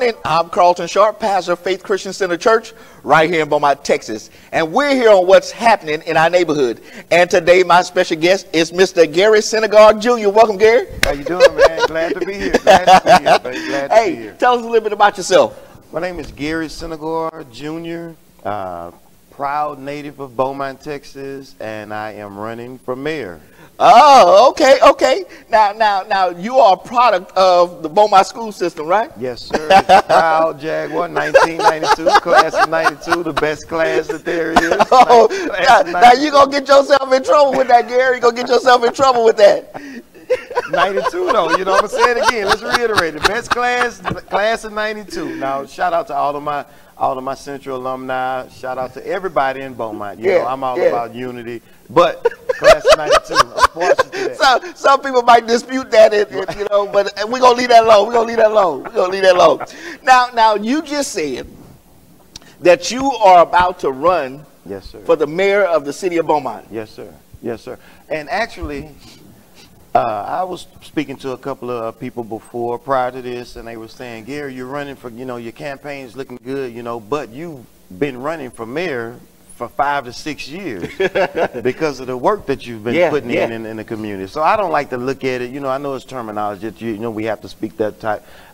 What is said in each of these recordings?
morning. I'm Carlton Sharp, pastor of Faith Christian Center Church right here in Beaumont, Texas. And we're here on what's happening in our neighborhood. And today my special guest is Mr. Gary Synagog Jr. Welcome, Gary. How you doing, man? Glad to be here. Glad to be here, buddy. Glad to be here. Tell us a little bit about yourself. My name is Gary Synagog Jr., proud native of Beaumont, Texas, and I am running for mayor. Oh, okay. Now, you are a product of the Beaumont school system, right? Yes, sir. Proud Jaguar, 1992, class of 92, the best class that there is. Oh, now you're going to get yourself in trouble with that, Gary. You're going to get yourself in trouble with that. 92 though, you know, I'm gonna say it again. Let's reiterate it. Best class of 92. Now, shout out to all of my Central alumni. Shout out to everybody in Beaumont. You know, I'm all about unity. But class of 92, unfortunately. So some people might dispute that, you know, but we're gonna leave that alone. Now, you just said that you are about to run, yes, sir, for the mayor of the city of Beaumont. Yes, sir. Yes, sir. And actually, I was speaking to a couple of people before, prior to this, and they were saying, Gary, you're running for, you know, your campaign's looking good, you know, but you've been running for mayor for 5 to 6 years because of the work that you've been putting in the community. So I don't like to look at it, you know, I know it's terminology that, you know, we have to speak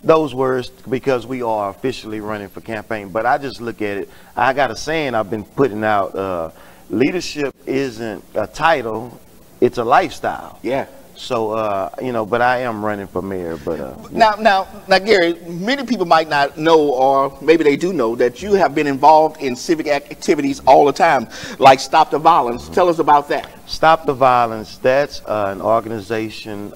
those words because we are officially running for campaign, but I just look at it. I got a saying I've been putting out, leadership isn't a title, it's a lifestyle. Yeah. So, you know, but I am running for mayor. But now, Gary, many people might not know, or maybe they do know, that you have been involved in civic activities all the time, like Stop the Violence. Tell us about that. Stop the Violence. That's an organization.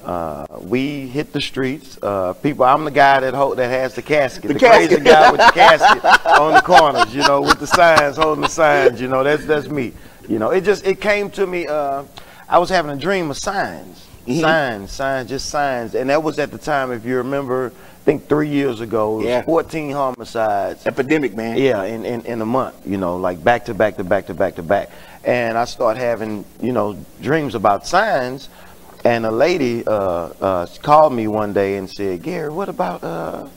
We hit the streets. People. I'm the guy that has the casket. The crazy guy with the casket on the corners. You know, with the signs, holding the signs. You know, that's me. You know, it came to me. I was having a dream of signs. Just signs, and that was at the time, if you remember, I think 3 years ago, it was 14 homicides. Epidemic, man. Yeah, in a month, you know, like back to back. And I started having, you know, dreams about signs, and a lady called me one day and said, Gary, what about,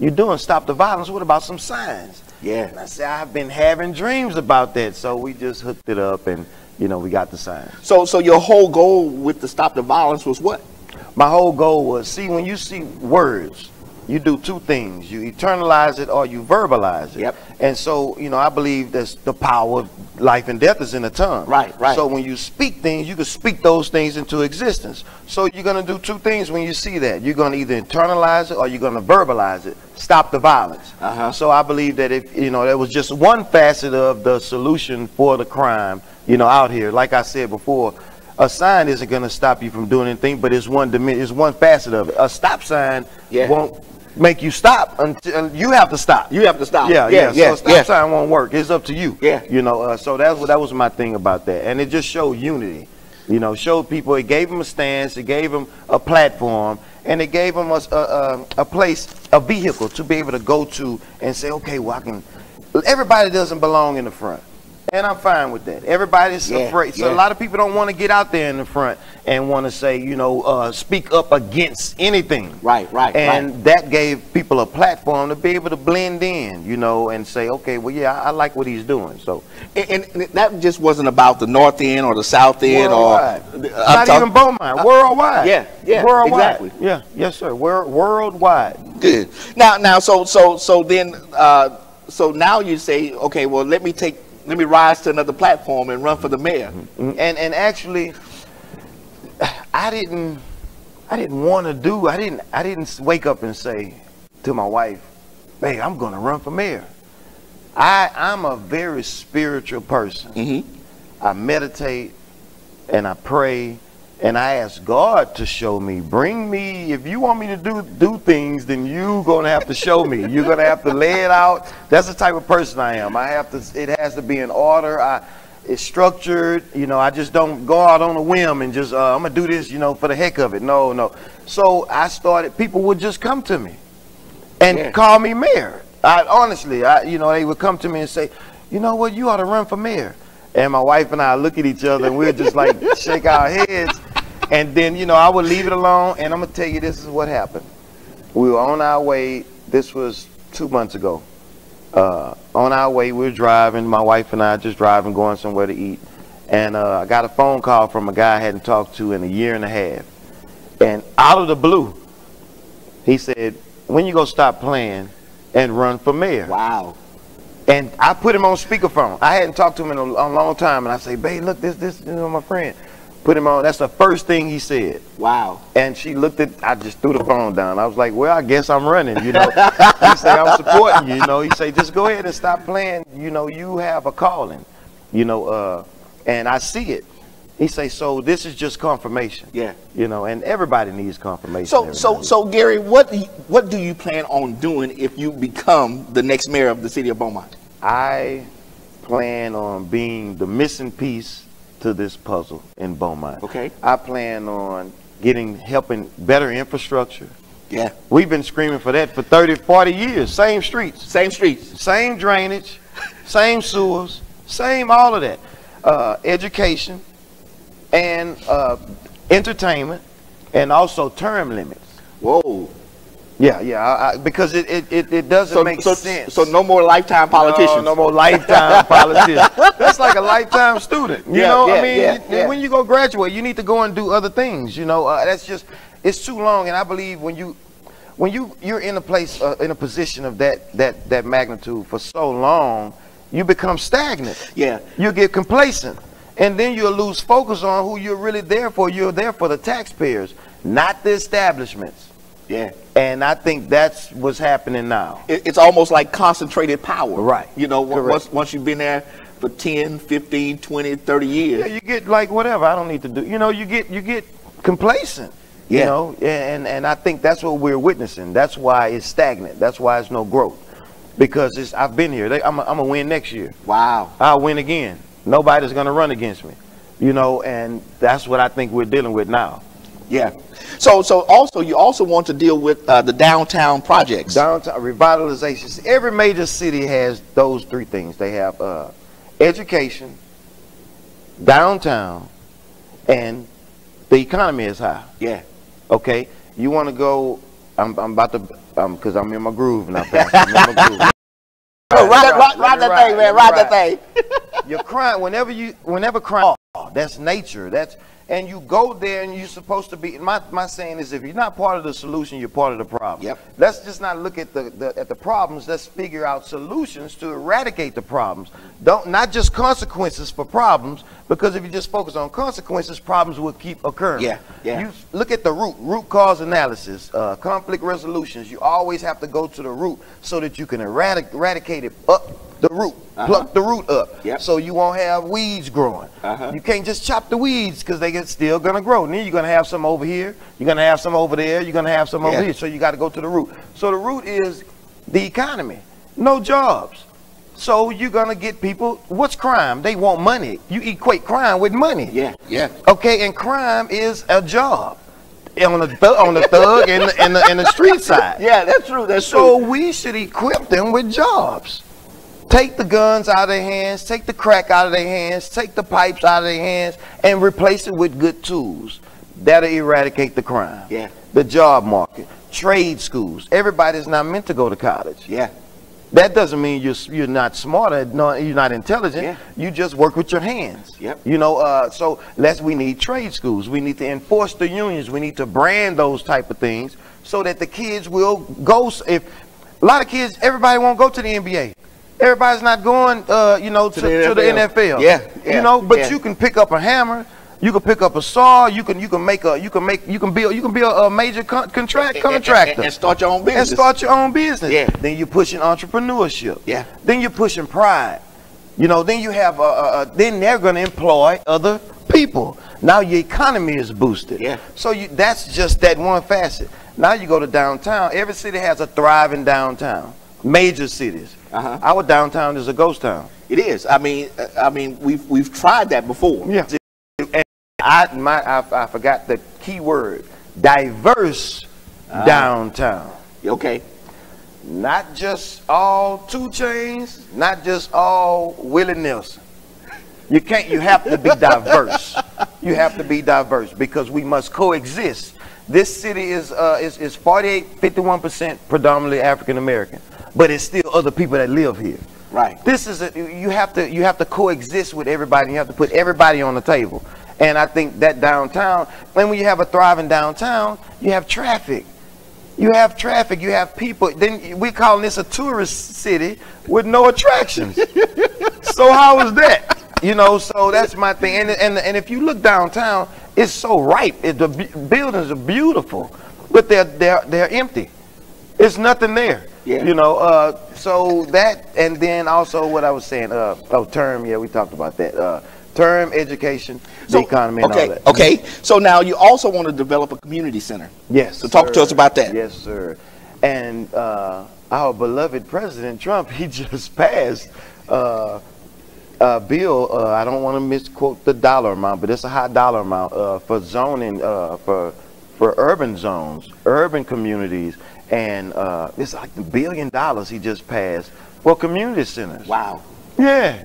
you doing Stop the Violence, what about some signs? Yeah. And I said, I've been having dreams about that, so we just hooked it up, and you know, we got the sign. So your whole goal with the Stop the Violence was what? My whole goal was, see, when you see words, you do two things. You internalize it or you verbalize it. Yep. And so, you know, I believe that's the power of life and death is in the tongue. Right. So when you speak things, you can speak those things into existence. So you're going to do two things when you see that. You're going to either internalize it or you're going to verbalize it. Stop the violence. So I believe that if, you know, there was just one facet of the solution for the crime, you know, out here. Like I said before, a sign isn't going to stop you from doing anything, but it's one facet of it. A stop sign won't make you stop until you have to stop. You have to stop. So a stop sign won't work. It's up to you. You know, so that was my thing about that. And it just showed unity. You know, showed people, it gave them a stance, it gave them a platform, and it gave them a place, a vehicle to be able to go to and say, okay, well, everybody doesn't belong in the front. And I'm fine with that. Everybody's afraid. So a lot of people don't want to get out there in the front and want to say, you know, speak up against anything. And that gave people a platform to be able to blend in, you know, and say, okay, well, yeah, I like what he's doing. So, and that just wasn't about the North End or the South End worldwide. Or not even Beaumont. Worldwide. Worldwide. Exactly. Yes, sir. Worldwide. Good. Now, so now you say, okay, well, let me rise to another platform and run for the mayor. And actually, I didn't wake up and say to my wife, hey, I'm going to run for mayor. I'm a very spiritual person. I meditate and I pray and I ask God to show me, bring me, if you want me to do things, then you're going to have to show me. You're going to have to lay it out. That's the type of person I am. It has to be in order. It's structured. You know, I just don't go out on a whim and just, I'm going to do this, you know, for the heck of it. No. So I started, people would just come to me and call me mayor. Honestly, you know, they would come to me and say, you know what, you ought to run for mayor. And my wife and I look at each other and we'll just like shake our heads. And then, you know, I would leave it alone. And I'm going to tell you, this is what happened. We were on our way. This was 2 months ago. On our way, we were driving, my wife and I just driving, going somewhere to eat. And I got a phone call from a guy I hadn't talked to in a year and a half. And out of the blue, he said, when you gonna stop playing and run for mayor? Wow. And I put him on speakerphone. I hadn't talked to him in a long time. And I say, babe, look, this, my friend. Put him on. That's the first thing he said. Wow. And she looked at, I just threw the phone down. I was like, well, I guess I'm running, you know. He said, I'm supporting you, you know. He said, just go ahead and stop playing. You know, you have a calling, you know, and I see it. He say, so this is just confirmation. Yeah. You know, and everybody needs confirmation. So Gary, what do you plan on doing if you become the next mayor of the city of Beaumont? I plan on being the missing piece to this puzzle in Beaumont. Okay. I plan on helping better infrastructure. Yeah. We've been screaming for that for 30, 40 years. Same streets. Same streets. Same drainage. Same sewers. Same all of that. Education and entertainment, and also term limits. Whoa. Yeah, because it doesn't make sense. So no more lifetime politicians. No more lifetime politicians. That's like a lifetime student. You know, I mean, when you go graduate, you need to go and do other things. You know, that's just, it's too long. And I believe when you're in a place, in a position of that magnitude for so long, you become stagnant. Yeah. You get complacent. And then you'll lose focus on who you're really there for. You're there for the taxpayers, not the establishments. Yeah. And I think that's what's happening now. It's almost like concentrated power. Right. You know, once you've been there for 10, 15, 20, 30 years. Yeah, you get like whatever, I don't need to do. You know, you get complacent. Yeah. You know, and I think that's what we're witnessing. That's why it's stagnant. That's why it's no growth. Because I've been here. I'm gonna win next year. Wow. I'll win again. Nobody's gonna run against me. You know, and that's what I think we're dealing with now. Yeah. So also you also want to deal with the downtown projects. Downtown revitalizations. Every major city has those three things. They have education, downtown, and the economy is high. Yeah. Okay. You want to go? I'm about to because I'm in my groove now. I'm in my groove. Ride that thing, man. Ride that thing. You're crying whenever crying. Oh, that's nature. And you go there and you're supposed to be, my saying is, if you're not part of the solution, you're part of the problem. Yep. Let's just not look at the problems. Let's figure out solutions to eradicate the problems. Not just consequences for problems, because if you just focus on consequences, problems will keep occurring. Yeah, yeah. You look at the root cause analysis, conflict resolutions. You always have to go to the root so that you can eradicate it up the root. Pluck the root up. Yep. So you won't have weeds growing. You can't just chop the weeds because they still gonna grow. And then you're gonna have some over here, you're gonna have some over there, you're gonna have some over here. So you got to go to the root. So the root is the economy. No jobs. So you're gonna get people. What's crime? They want money. You equate crime with money. Yeah, yeah. Okay, and crime is a job on the thug and the street side. Yeah, that's true. That's so true. we should equip them with jobs. Take the guns out of their hands, take the crack out of their hands, take the pipes out of their hands, and replace it with good tools. That'll eradicate the crime. Yeah. The job market, trade schools. Everybody's not meant to go to college. Yeah. That doesn't mean you're not smarter, you're not intelligent. Yeah. You just work with your hands. Yep. You know, so we need trade schools. We need to enforce the unions. We need to brand those type of things so that the kids will go. If a lot of kids, everybody won't go to the NBA. Everybody's not going, you know, to the NFL. Yeah, you know, but you can pick up a hammer, you can pick up a saw, you can be a major contractor and start your own business. Yeah. Then you're pushing entrepreneurship. Yeah. Then you're pushing pride. You know, then you have then they're going to employ other people. Now your economy is boosted. Yeah. So that's just that one facet. Now you go to downtown. Every city has a thriving downtown. Major cities. Our downtown is a ghost town. It is. I mean, we've tried that before. Yeah. And I forgot the key word. Diverse downtown. Okay. Not just all 2 Chainz, not just all Willie Nelson. You have to be diverse. You have to be diverse because we must coexist. This city is 51% predominantly African American. but it's still other people that live here. Right. This is you have to coexist with everybody. You have to put everybody on the table. And I think that downtown, when you have a thriving downtown, you have traffic. You have traffic, you have people. Then we calling this a tourist city with no attractions. So how is that? You know, so that's my thing. And if you look downtown, it's so ripe. The buildings are beautiful, but they're empty. It's nothing there. Yeah. You know, so that, and then also what I was saying, term, yeah, we talked about that. Term, education, the economy, and all that. Okay, so now you also want to develop a community center. Yes. So talk to us about that. Yes, sir. And our beloved President Trump, he just passed a bill, I don't want to misquote the dollar amount, but it's a high dollar amount for zoning, for urban zones, urban communities. And it's like $1 billion he just passed for community centers. Wow. Yeah.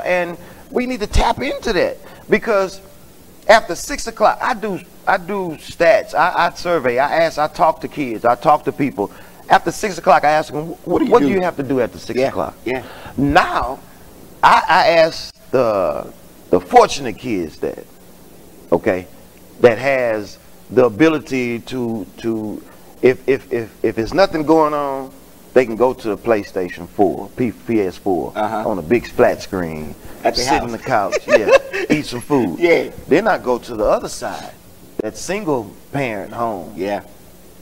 And we need to tap into that, because after 6 o'clock, I do stats, I survey, I talk to kids, I talk to people. After 6 o'clock, I ask them, what do you have to do after 6 o'clock? Yeah. Now, I ask the fortunate kids that has the ability to if there's nothing going on, they can go to a PlayStation 4, PS4, on a big flat screen, sit on the couch, eat some food. Yeah. Then I go to the other side, that single parent home,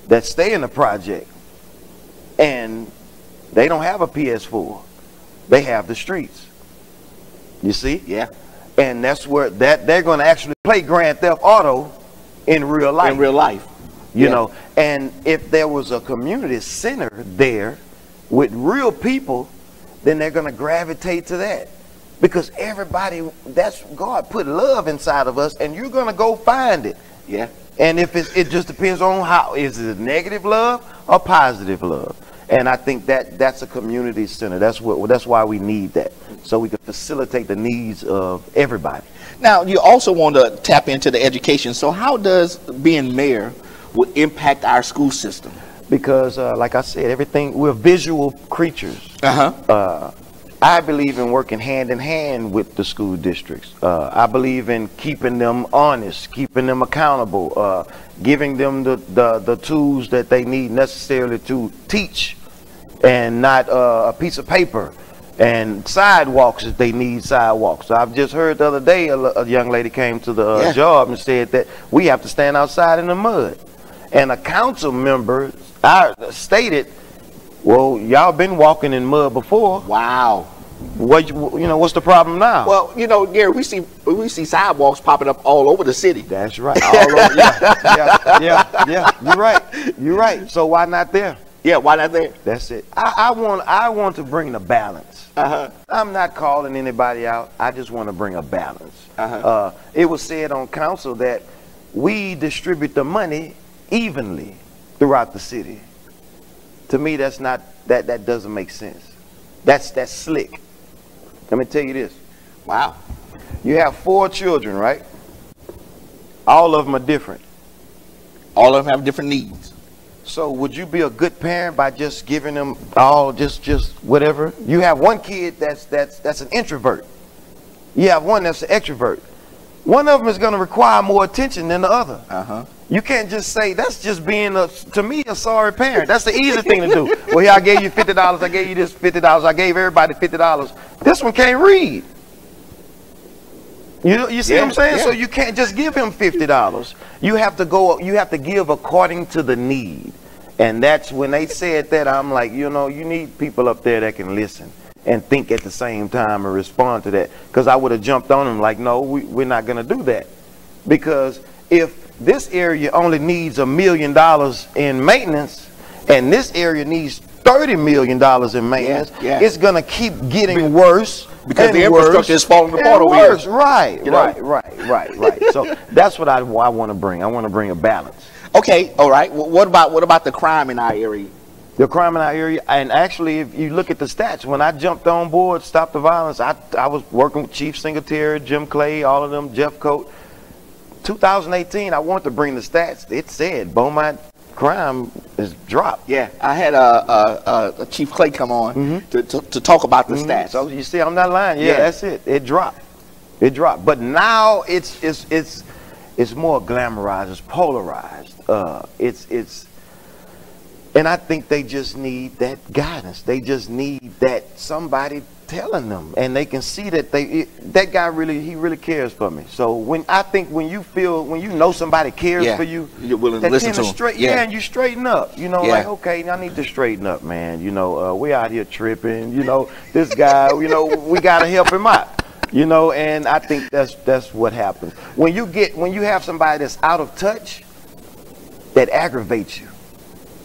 that stay in the project, and they don't have a PS4, they have the streets. You see? Yeah. And that's where they're going to actually play Grand Theft Auto in real life. In real life. You know, and if there was a community center there with real people, then they're going to gravitate to that, because everybody, that's God put love inside of us, and you're going to go find it. Yeah. And if it just depends on how, is it negative love or positive love? And I think that's a community center. That's why we need that, so we can facilitate the needs of everybody. Now, you also want to tap into the education. So how does being mayor would impact our school system? Because like I said, we're visual creatures. I believe in working hand in hand with the school districts. I believe in keeping them honest, keeping them accountable, giving them the tools that they need necessarily to teach, and not a piece of paper, and sidewalks if they need sidewalks. So I've just heard the other day a young lady came to the job and said that we have to stand outside in the mud. And a council member stated, well, y'all been walking in mud before. Wow. What's the problem now? Well, Gary, we see sidewalks popping up all over the city. That's right. All over, yeah. You're right. So why not there? Yeah, why not there? That's it. I want to bring the balance. I'm not calling anybody out. I just want to bring a balance. It was said on council that we distribute the money evenly throughout the city. To me, that's not that doesn't make sense. That's slick. Let me tell you this. Wow. You have 4 children, right? All of them are different. All of them have different needs. So would you be a good parent by just giving them all just whatever? You have one kid that's an introvert. You have one that's an extrovert. One of them is going to require more attention than the other. You can't just say, that's just being, to me, a sorry parent. That's the easy thing to do. Well, here, I gave you $50. I gave you this $50. I gave everybody $50. This one can't read. You see what I'm saying? So you can't just give him $50. You have to give according to the need. And that's when they said that, I'm like, you need people up there that can listen and think at the same time and respond to that. Because I would have jumped on them like, no, we're not going to do that. Because if this area only needs $1 million in maintenance, and this area needs $30 million in maintenance, it's going to keep getting worse. Because the infrastructure is falling apart over here. Right. So that's what I want to bring. I want to bring a balance. Okay, all right. Well, what about the crime in our area? The crime in our area, and actually, if you look at the stats, when I jumped on board, Stop the Violence, I was working with Chief Singletary, Jim Clay, all of them, Jeff Coat. 2018, I wanted to bring the stats. It said Beaumont crime has dropped. Yeah, I had a Chief Clay come on to talk about the stats. So you see, I'm not lying. Yeah, that's it. It dropped. It dropped. But now it's more glamorized. It's polarized. And I think they just need that guidance. They just need that somebody telling them, and they can see that that guy really cares for me. So when you know somebody cares for you, you're willing to listen to them. And you straighten up. You know, like, okay, I need to straighten up, man. You know, we out here tripping. You know, this guy. You know, we gotta help him out. You know, and I think that's what happens when you have somebody that's out of touch. That aggravates you.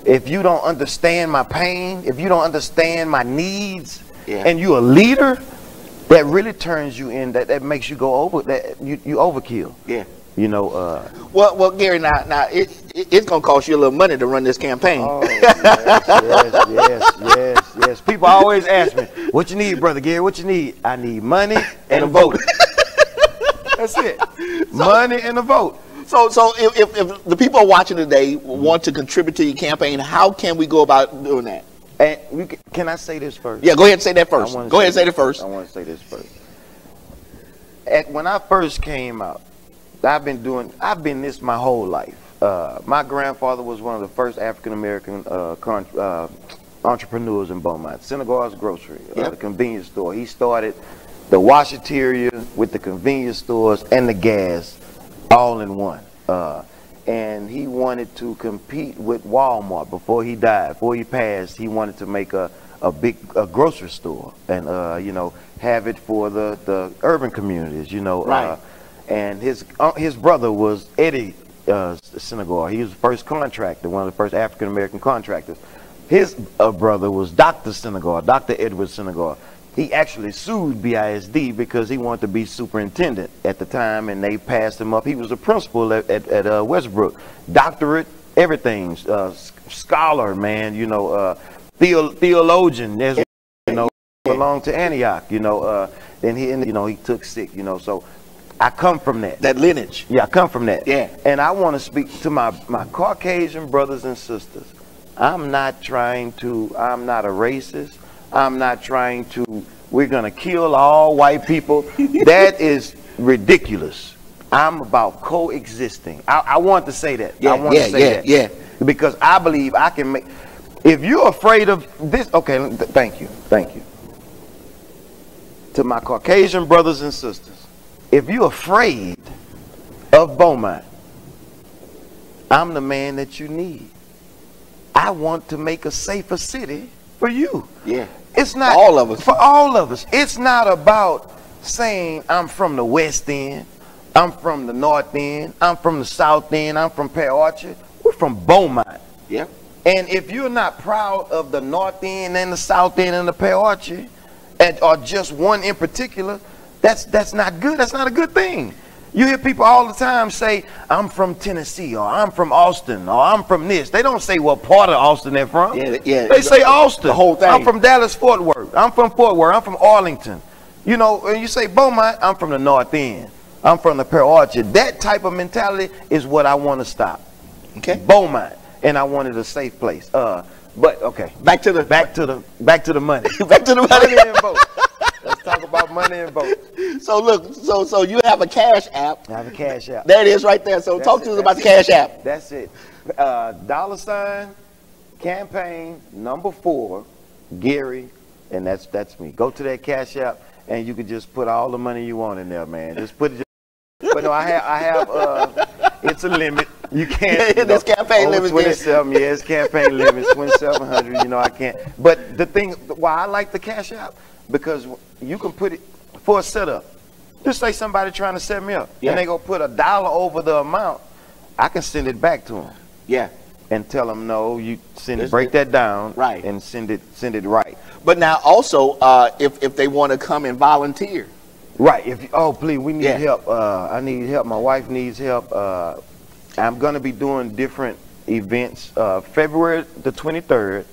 If you don't understand my pain, if you don't understand my needs, and you're a leader, that really turns you in. That makes you go over. That you overkill. Yeah. You know. Well, Gary. Now it's gonna cost you a little money to run this campaign. Oh, yes. People always ask me, "What you need, brother Gary? What you need?" I need money and a vote. That's it. Money and a vote. So if the people watching today want to contribute to your campaign, how can we go about doing that? And can I say this first? Yeah, go ahead and say that first. Go ahead and say that first. I want to say this first. When I first came out, I've been this my whole life. My grandfather was one of the first African-American entrepreneurs in Beaumont. Senegal's Grocery, the convenience store. He started the washateria with the convenience stores and the gas all in one. And he wanted to compete with Walmart before he died. Before he passed, he wanted to make a big grocery store and you know, have it for the urban communities, you know. Right. And his brother was Eddie Senegal. He was the first contractor, one of the first African American contractors. His brother was Dr. Senegal, Dr. Edward Senegal. He actually sued BISD because he wanted to be superintendent at the time, and they passed him up. He was a principal at Westbrook, doctorate, everything, scholar, man, you know, theologian, as you know, belonged to Antioch, you know. Then he took sick, you know. So I come from that lineage. Yeah, I come from that. Yeah, and I want to speak to my Caucasian brothers and sisters. I'm not a racist. I'm not trying to, we're going to kill all white people. That is ridiculous. I'm about coexisting. I want to say that. I want to say that. Yeah. Because I believe I can make, if you're afraid of this, okay, thank you. To my Caucasian brothers and sisters, if you're afraid of Beaumont, I'm the man that you need. I want to make a safer city for you. Yeah. It's not all of us. For all of us. It's not about saying I'm from the West End, I'm from the North End, I'm from the South End, I'm from Pear Orchard. We're from Beaumont. Yeah. And if you're not proud of the North End and the South End and the Pear Orchard, or just one in particular, that's not good. That's not a good thing. You hear people all the time say, I'm from Tennessee, or I'm from Austin, or I'm from this. They don't say what part of Austin they're from. Yeah. They say Austin. The whole thing. I'm from Dallas-Fort Worth. I'm from Fort Worth. I'm from Arlington. You know, when you say Beaumont, I'm from the North End. I'm from the Pear Orchard. That type of mentality is what I want to stop. Okay. Beaumont. And I wanted a safe place. But okay. Back to the money. Back to the money. Money and vote. Let's talk about money and vote. So look, so you have a Cash App. I have a Cash App. There it is right there. So talk to us about the Cash App. That's it. $campaign #4 Gary, and that's me. Go to that Cash App and you can just put all the money you want in there, man. Just put it. But no, I have it's a limit. You can't. This campaign limit. 27. Yeah, it's campaign limit. 2,700. You know, I can't. But the thing why I like the Cash App, because you can put it for a setup. Just say somebody trying to set me up, and they go put $1 over the amount. I can send it back to them. Yeah. And tell them no, you break that down, right, and send it right. But now also, if they want to come and volunteer, right? Please, we need help. I need help. My wife needs help. I'm gonna be doing different events. February the 23rd,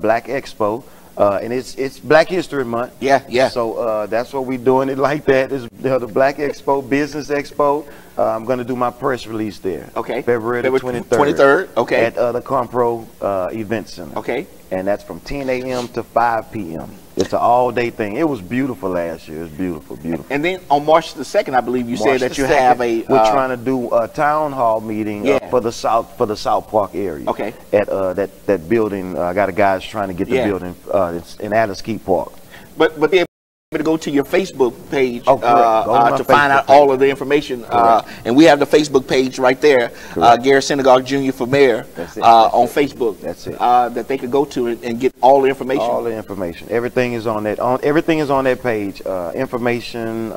Black Expo. And it's Black History Month. Yeah. So that's what we're doing it like that. Is the Black Expo, Business Expo. I'm going to do my press release there. Okay. February the 23rd. 23rd. Okay. At the Compro Event Center. Okay. And that's from 10 a.m. to 5 p.m. It's an all-day thing. It was beautiful last year. It's beautiful, beautiful. And then on March the 2nd, I believe you said that you have a. We're trying to do a town hall meeting for the South Park area. Okay. At that building. I got a guys trying to get the building. It's in Adams Key Park. But they're able to go to your Facebook page to find out all of the information. And we have the Facebook page right there, Gary Synagogue Jr. for Mayor on Facebook. That's it. That they could go to and get all the information. All the information. Everything is on that. Everything is on that page. Information,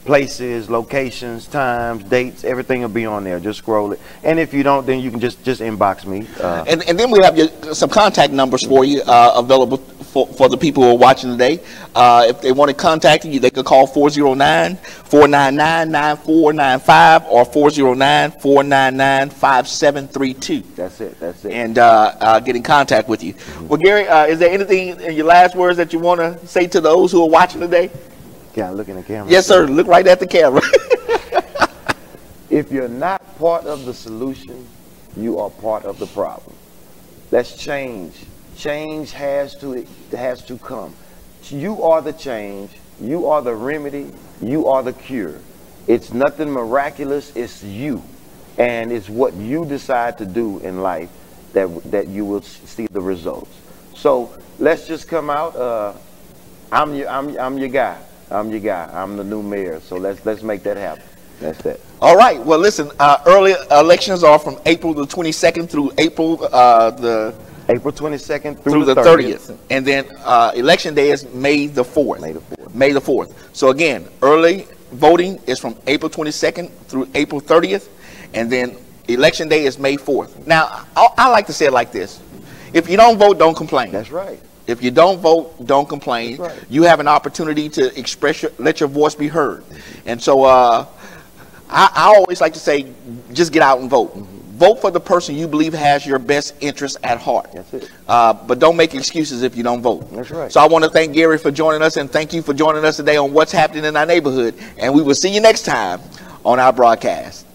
places, locations, times, dates. Everything will be on there. Just scroll it. And if you don't, then you can just inbox me. And then we have some contact numbers for you available for the people who are watching today. If they want to contact you, they could call 409-499-9495 or 409-499-5732. That's it. That's it. And get in contact with you. Well, Gary, is there anything in your last words that you want to say to those who are watching today? Can I look in the camera? Yes, sir. Look right at the camera. If you're not part of the solution, you are part of the problem. Let's change. Change has to come. You are the change. You are the remedy. You are the cure. It's nothing miraculous. It's you, and it's what you decide to do in life that you will see the results. So let's just come out. I'm your guy. I'm your guy. I'm the new mayor. So let's make that happen. That's that. All right. Well, listen. Early elections are from April the 22nd through April 22nd through the 30th. And then election day is May the 4th. May the 4th. So again, early voting is from April 22nd through April 30th, and then election day is May 4th. Now, I like to say it like this: if you don't vote, don't complain. That's right. If you don't vote, don't complain. That's right. You have an opportunity to express let your voice be heard. And so I always like to say, just get out and vote. Vote for the person you believe has your best interest at heart. That's it. But don't make excuses if you don't vote. That's right. So I want to thank Gary for joining us, and thank you for joining us today on What's Happening in Our Neighborhood. And we will see you next time on our broadcast.